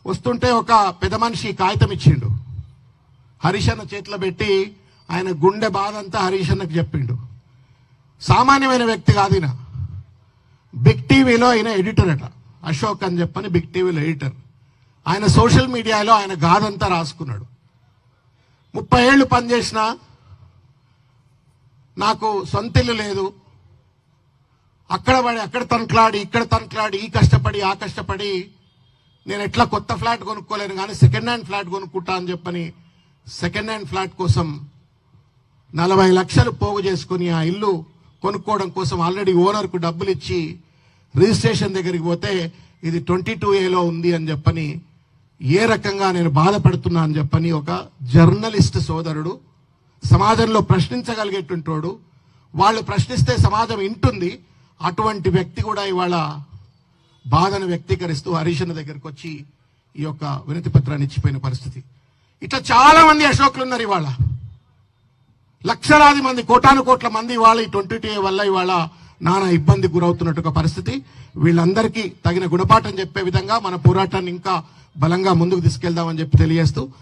వస్తుంటే ఒక పెద్ద మనిషి కాగితం ఇచ్చిండు. హరీష్ అన్న చేతిలో పెట్టి ఆయన గుండె బాధ అంతా హరీష్ అన్నకు చెప్పిండు. సామాన్యమైన వ్యక్తి కాదు ఈయన. బిగ్ టీవీలో ఆయన ఎడిటర్ అట, అశోక్ అని చెప్పని బిగ్ టీవీలో ఎడిటర్. ఆయన సోషల్ మీడియాలో ఆయన గాథంతా రాసుకున్నాడు. 30 ఏళ్ళు పనిచేసిన నాకు సొంతిల్లు లేదు, అక్కడ పడి అక్కడ తనకలాడి ఇక్కడ తనకలాడి ఈ కష్టపడి ఆ కష్టపడి నేను ఎట్లా కొత్త ఫ్లాట్ కొనుక్కోలేను కానీ సెకండ్ హ్యాండ్ ఫ్లాట్ కొనుక్కుంటా అని చెప్పని సెకండ్ హ్యాండ్ ఫ్లాట్ కోసం 40 లక్షలు పోగు చేసుకుని ఆ ఇల్లు కొనుక్కోవడం కోసం ఆల్రెడీ ఓనర్కు డబ్బులు ఇచ్చి రిజిస్ట్రేషన్ దగ్గరికి పోతే ఇది 22A ఉంది అని చెప్పని ఏ రకంగా నేను బాధపడుతున్నా అని చెప్పని ఒక జర్నలిస్ట్ సోదరుడు, సమాజంలో ప్రశ్నించగలిగేటుంటాడు, వాళ్ళు ప్రశ్నిస్తే సమాజం వింటుంది, అటువంటి వ్యక్తి కూడా ఇవాళ బాధను వ్యక్తీకరిస్తూ హరీష్ అన్న దగ్గరికి వచ్చి ఈ యొక్క వినతి పత్రాన్ని ఇచ్చిపోయిన పరిస్థితి. ఇట్లా చాలా మంది అశోకులు ఉన్నారు. ఇవాళ లక్షలాది మంది, కోటాను కోట్ల మంది ఇవాళ ఈ 22A వల్ల ఇవాళ నానా ఇబ్బంది గురవుతున్నట్టు పరిస్థితి. వీళ్ళందరికీ తగిన గుణపాఠం చెప్పే విధంగా మన పోరాటాన్ని ఇంకా బలంగా ముందుకు తీసుకెళ్దామని చెప్పి తెలియజేస్తూ